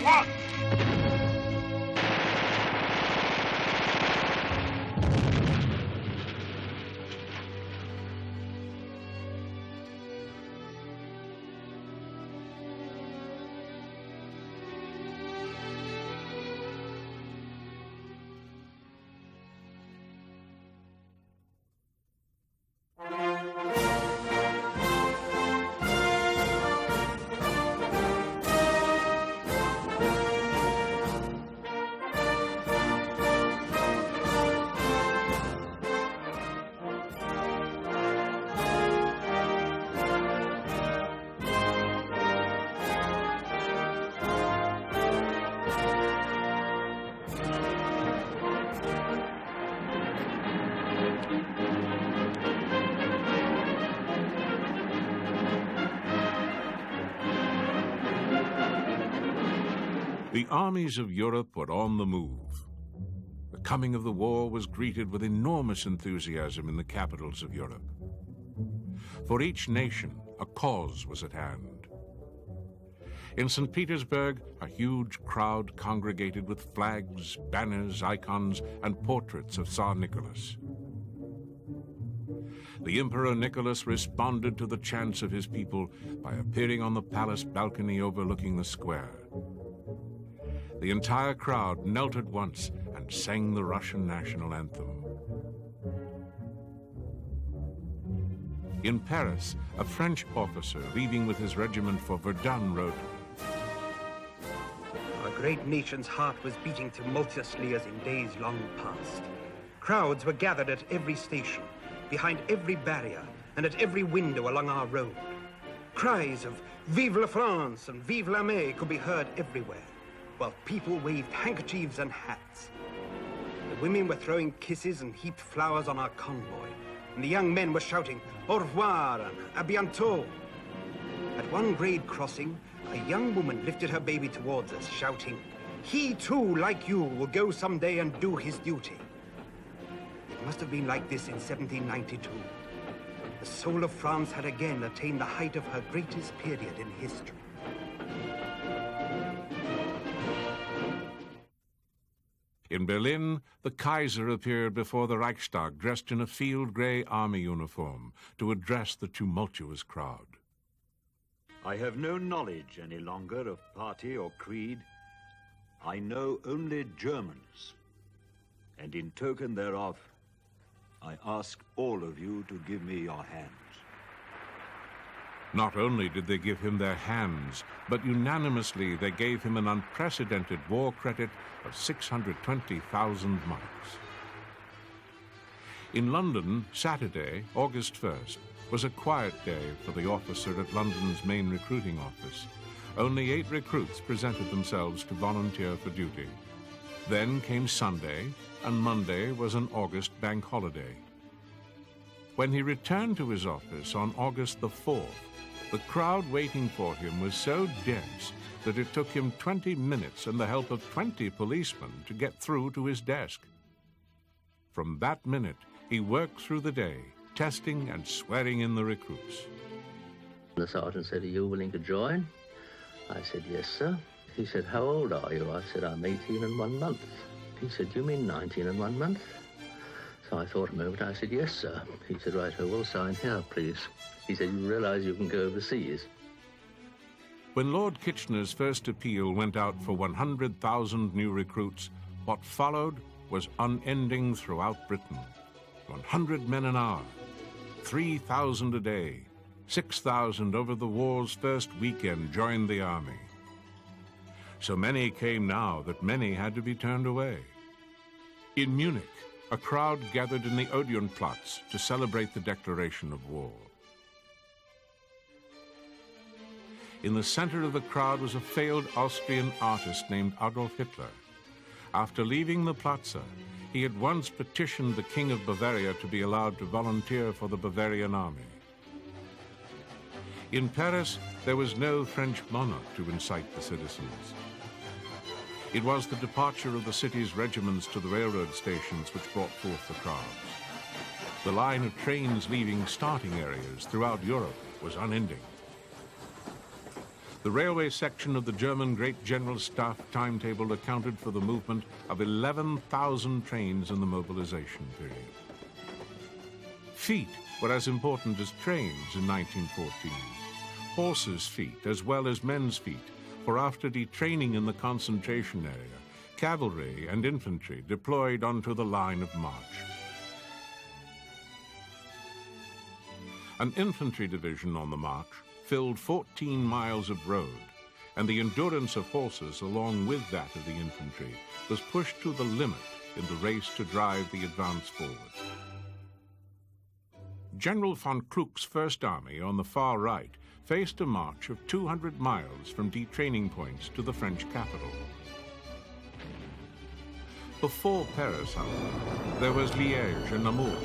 sofort! The armies of Europe were on the move. The coming of the war was greeted with enormous enthusiasm in the capitals of Europe. For each nation, a cause was at hand. In St. Petersburg, a huge crowd congregated with flags, banners, icons, and portraits of Tsar Nicholas. The Emperor Nicholas responded to the chants of his people by appearing on the palace balcony overlooking the square. The entire crowd knelt at once and sang the Russian national anthem. In Paris, a French officer leaving with his regiment for Verdun wrote, "Our great nation's heart was beating tumultuously as in days long past. Crowds were gathered at every station, behind every barrier, and at every window along our road. Cries of Vive la France and Vive l'armée could be heard everywhere, while people waved handkerchiefs and hats. The women were throwing kisses and heaped flowers on our convoy, and the young men were shouting au revoir and à bientôt. At one grade crossing, a young woman lifted her baby towards us, shouting, 'He too, like you, will go someday and do his duty.' It must have been like this in 1792. The soul of France had again attained the height of her greatest period in history." In Berlin, the Kaiser appeared before the Reichstag dressed in a field gray army uniform to address the tumultuous crowd. I have no knowledge any longer of party or creed. I know only Germans. And in token thereof, I ask all of you to give me your hands. Not only did they give him their hands, but unanimously they gave him an unprecedented war credit of 620,000 marks. In London, Saturday, August 1st, was a quiet day for the officer at London's main recruiting office. Only 8 recruits presented themselves to volunteer for duty. Then came Sunday, and Monday was an August bank holiday. When he returned to his office on August the 4th, the crowd waiting for him was so dense that it took him 20 minutes and the help of 20 policemen to get through to his desk. From that minute, he worked through the day, testing and swearing in the recruits. The sergeant said, "Are you willing to join?" I said, "Yes, sir." He said, "How old are you?" I said, "I'm 18 and 1 month." He said, "You mean 19 and 1 month?" So I thought a moment. I said, "Yes, sir." He said, "Right, I will sign here, please." He said, "You realize you can go overseas." When Lord Kitchener's first appeal went out for 100,000 new recruits, what followed was unending throughout Britain. 100 men an hour, 3,000 a day, 6,000 over the war's first weekend joined the army. So many came now that many had to be turned away. In Munich, a crowd gathered in the Odeonplatz to celebrate the declaration of war. In the center of the crowd was a failed Austrian artist named Adolf Hitler. After leaving the Plaza, he had once petitioned the King of Bavaria to be allowed to volunteer for the Bavarian army. In Paris, there was no French monarch to incite the citizens. It was the departure of the city's regiments to the railroad stations which brought forth the crowds. The line of trains leaving starting areas throughout Europe was unending. The railway section of the German Great General Staff timetable accounted for the movement of 11,000 trains in the mobilization period. Feet were as important as trains in 1914. Horses' feet as well as men's feet, for after detraining in the concentration area, cavalry and infantry deployed onto the line of march. An infantry division on the march filled 14 miles of road, and the endurance of horses along with that of the infantry was pushed to the limit in the race to drive the advance forward. General von Kluck's First Army on the far right faced a march of 200 miles from detraining points to the French capital. Before Paris, however, there was Liège and Namur,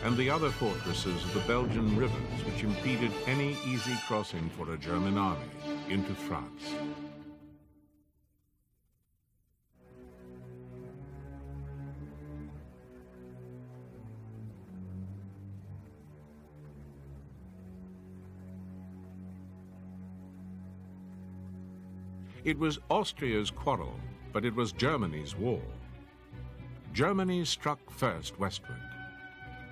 and the other fortresses of the Belgian rivers which impeded any easy crossing for a German army into France. It was Austria's quarrel, but it was Germany's war. Germany struck first westward.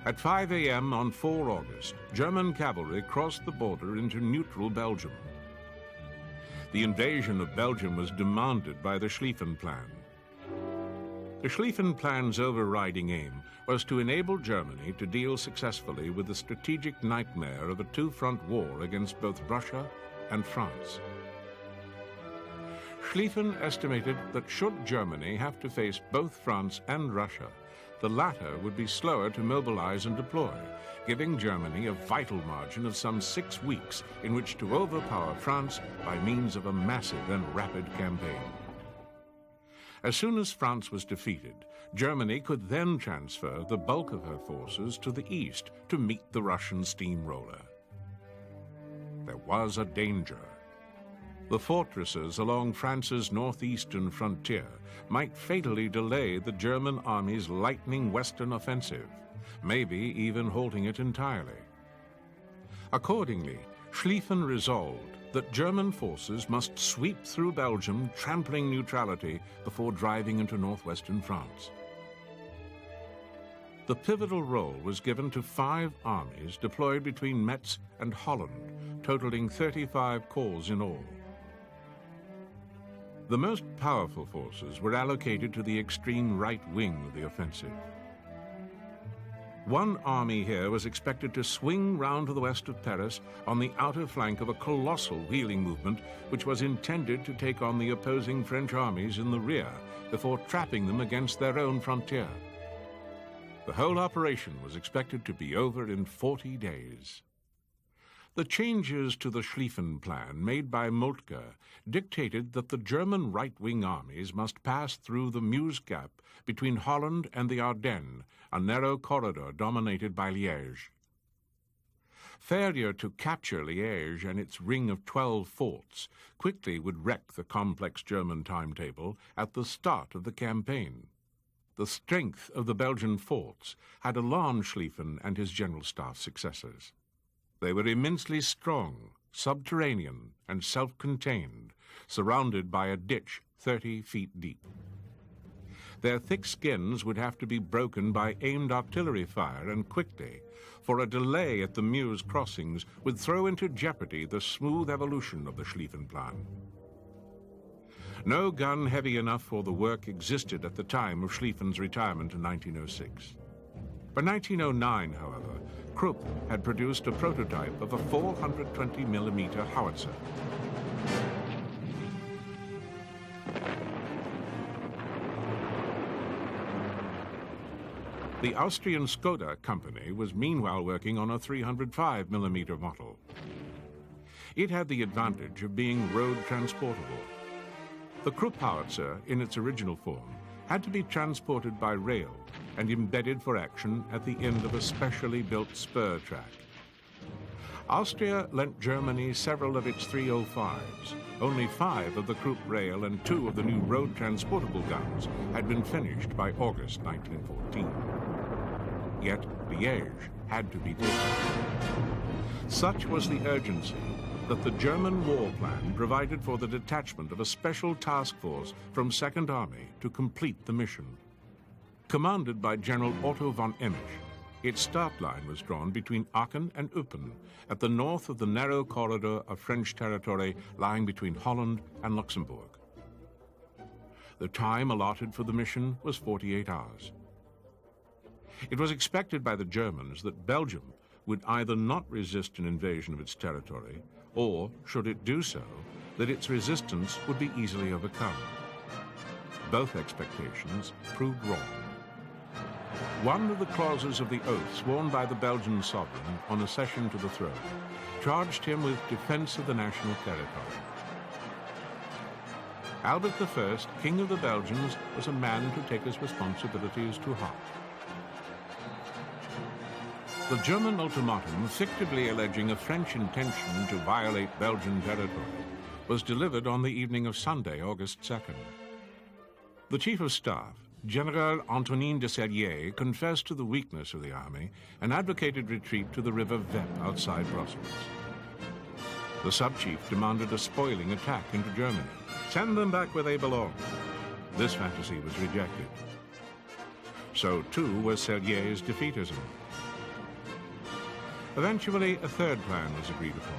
At 5 a.m. on 4 August, German cavalry crossed the border into neutral Belgium. The invasion of Belgium was demanded by the Schlieffenplan. The Schlieffenplan's overriding aim was to enable Germany to deal successfully with the strategic nightmare of a two-front war against both Russia and France. Schlieffen estimated that should Germany have to face both France and Russia, the latter would be slower to mobilize and deploy, giving Germany a vital margin of some 6 weeks in which to overpower France by means of a massive and rapid campaign. As soon as France was defeated, Germany could then transfer the bulk of her forces to the east to meet the Russian steamroller. There was a danger. The fortresses along France's northeastern frontier might fatally delay the German army's lightning western offensive, maybe even halting it entirely. Accordingly, Schlieffen resolved that German forces must sweep through Belgium, trampling neutrality before driving into northwestern France. The pivotal role was given to 5 armies deployed between Metz and Holland, totaling 35 corps in all. The most powerful forces were allocated to the extreme right wing of the offensive. One army here was expected to swing round to the west of Paris on the outer flank of a colossal wheeling movement which was intended to take on the opposing French armies in the rear before trapping them against their own frontier. The whole operation was expected to be over in 40 days. The changes to the Schlieffenplan made by Moltke dictated that the German right-wing armies must pass through the Meuse Gap between Holland and the Ardennes, a narrow corridor dominated by Liège. Failure to capture Liège and its ring of 12 forts quickly would wreck the complex German timetable at the start of the campaign. The strength of the Belgian forts had alarmed Schlieffen and his General Staff successors. They were immensely strong, subterranean, and self-contained, surrounded by a ditch 30 feet deep. Their thick skins would have to be broken by aimed artillery fire, and quickly, for a delay at the Meuse crossings would throw into jeopardy the smooth evolution of the Schlieffenplan. No gun heavy enough for the work existed at the time of Schlieffen's retirement in 1906. By 1909, however, Krupp had produced a prototype of a 420mm howitzer. The Austrian Skoda company was meanwhile working on a 305mm model. It had the advantage of being road transportable. The Krupp howitzer, in its original form, had to be transported by rail and embedded for action at the end of a specially built spur track. Austria lent Germany several of its 305s. Only 5 of the Krupp rail and 2 of the new road transportable guns had been finished by August 1914. Yet Liège had to be taken. Such was the urgency that the German war plan provided for the detachment of a special task force from Second Army to complete the mission. Commanded by General Otto von Emich, its start line was drawn between Aachen and Eupen, at the north of the narrow corridor of French territory lying between Holland and Luxembourg. The time allotted for the mission was 48 hours. It was expected by the Germans that Belgium would either not resist an invasion of its territory, or, should it do so, that its resistance would be easily overcome. Both expectations proved wrong. One of the clauses of the oath sworn by the Belgian sovereign on accession to the throne charged him with defense of the national territory. Albert I, King of the Belgians, was a man to take his responsibilities to heart. The German ultimatum, fictively alleging a French intention to violate Belgian territory, was delivered on the evening of Sunday, August 2nd. The Chief of Staff, General Antonin de Serrier, confessed to the weakness of the army and advocated retreat to the river Veppe outside Brussels. The sub-chief demanded a spoiling attack into Germany. Send them back where they belong. This fantasy was rejected. So too was Serrier's defeatism. Eventually, a third plan was agreed upon.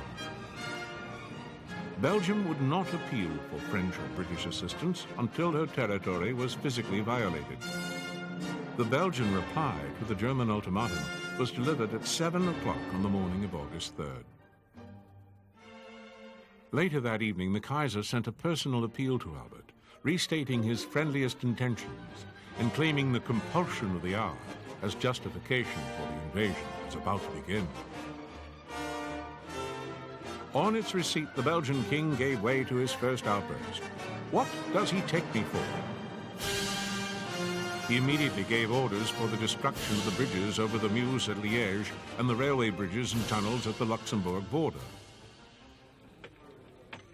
Belgium would not appeal for French or British assistance until her territory was physically violated. The Belgian reply to the German ultimatum was delivered at 7 o'clock on the morning of August 3rd. Later that evening, the Kaiser sent a personal appeal to Albert, restating his friendliest intentions and claiming the compulsion of the hour as justification for the invasion was about to begin. On its receipt, the Belgian king gave way to his first outburst. What does he take me for? He immediately gave orders for the destruction of the bridges over the Meuse at Liège and the railway bridges and tunnels at the Luxembourg border.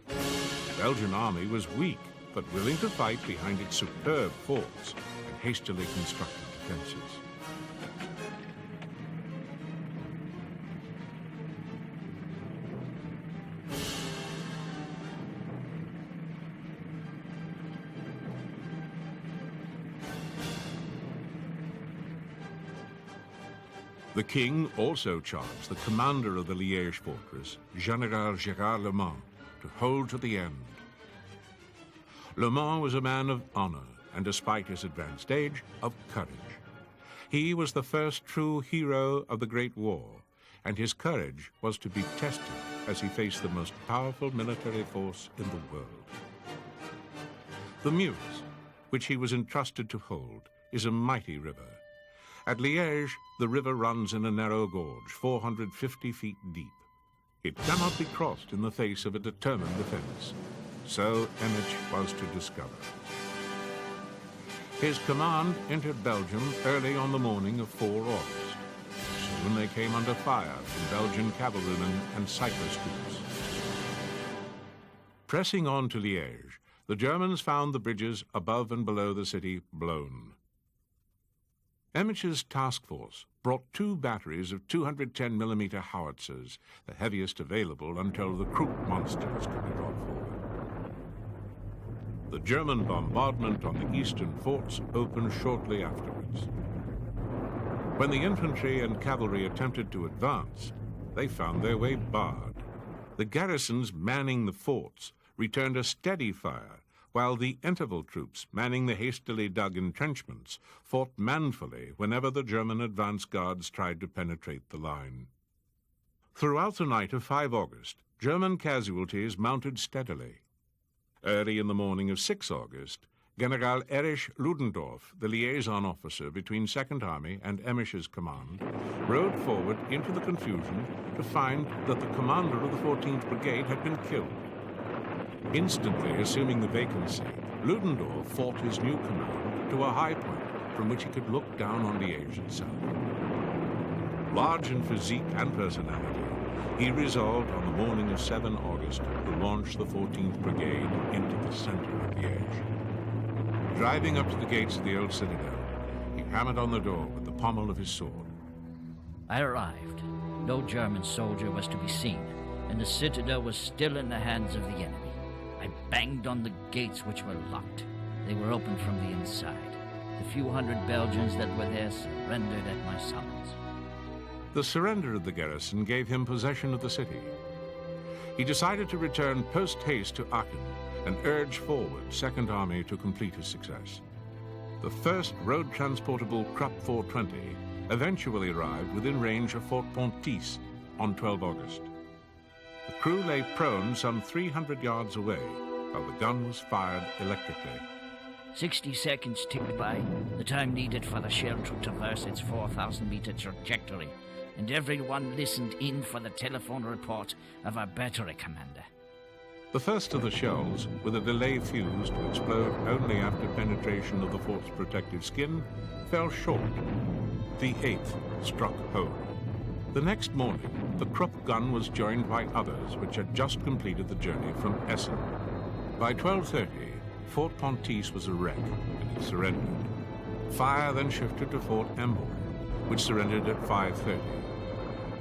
The Belgian army was weak, but willing to fight behind its superb forts and hastily constructed defenses. The king also charged the commander of the Liège fortress, General Gérard Le Mans, to hold to the end. Le Mans was a man of honor and, despite his advanced age, of courage. He was the first true hero of the Great War, and his courage was to be tested as he faced the most powerful military force in the world. The Meuse, which he was entrusted to hold, is a mighty river. At Liège, the river runs in a narrow gorge, 450 feet deep. It cannot be crossed in the face of a determined defense. So Emich was to discover. His command entered Belgium early on the morning of 4 August. Soon they came under fire from Belgian cavalrymen and Cyprus troops. Pressing on to Liège, the Germans found the bridges above and below the city blown. Emich's task force brought 2 batteries of 210mm howitzers, the heaviest available until the Krupp monsters could be brought forward. The German bombardment on the eastern forts opened shortly afterwards. When the infantry and cavalry attempted to advance, they found their way barred. The garrisons manning the forts returned a steady fire, while the interval troops manning the hastily dug entrenchments fought manfully whenever the German advance guards tried to penetrate the line. Throughout the night of 5 August, German casualties mounted steadily. Early in the morning of 6 August, General Erich Ludendorff, the liaison officer between Second Army and Emich's command, rode forward into the confusion to find that the commander of the 14th Brigade had been killed. Instantly assuming the vacancy, Ludendorff fought his new command to a high point from which he could look down on Liège itself. Large in physique and personality, he resolved on the morning of 7 August to launch the 14th Brigade into the center of Liège. Driving up to the gates of the old citadel, he hammered on the door with the pommel of his sword. I arrived. No German soldier was to be seen. and the citadel was still in the hands of the enemy. I banged on the gates, which were locked. They were opened from the inside. The few hundred Belgians that were there surrendered at my summons. The surrender of the garrison gave him possession of the city. He decided to return post-haste to Aachen and urge forward Second Army to complete his success. The first road-transportable Krupp 420 eventually arrived within range of Fort Pontis on 12 August. The crew lay prone some 300 yards away while the gun was fired electrically. 60 seconds ticked by, the time needed for the shell to traverse its 4,000-meter trajectory, and everyone listened in for the telephone report of our battery commander. The first of the shells, with a delay fuse to explode only after penetration of the fort's protective skin, fell short. The eighth struck home. The next morning, the Krupp gun was joined by others which had just completed the journey from Essen. By 12:30, Fort Pontis was a wreck, and it surrendered. Fire then shifted to Fort Inval, which surrendered at 5:30.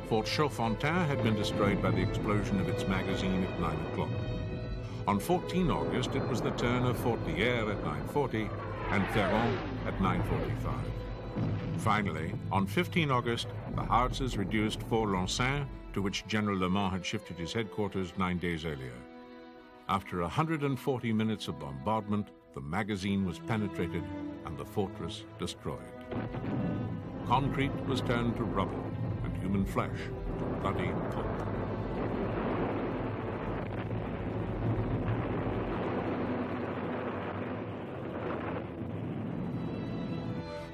Fort Schlieffenplan had been destroyed by the explosion of its magazine at 9 o'clock. On 14 August, it was the turn of Fort Lièvre at 9:40 and Ferron at 9:45. Finally, on 15 August, the howitzers reduced Fort Lansin, to which General Le Mans had shifted his headquarters 9 days earlier. After 140 minutes of bombardment, the magazine was penetrated and the fortress destroyed. Concrete was turned to rubble and human flesh to bloody pulp.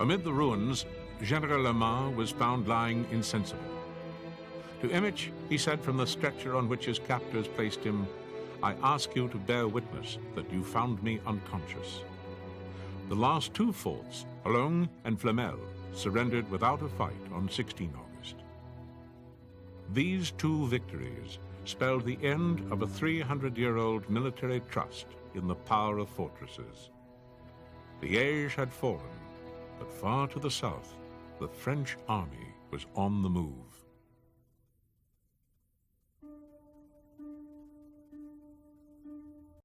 Amid the ruins, General Le Mans was found lying insensible. To Emmich, he said from the stretcher on which his captors placed him, "I ask you to bear witness that you found me unconscious." The last two forts, Boulogne and Flamel, surrendered without a fight on 16 August. These two victories spelled the end of a 300-year-old military trust in the power of fortresses. Liège had fallen, but far to the south, the French army was on the move.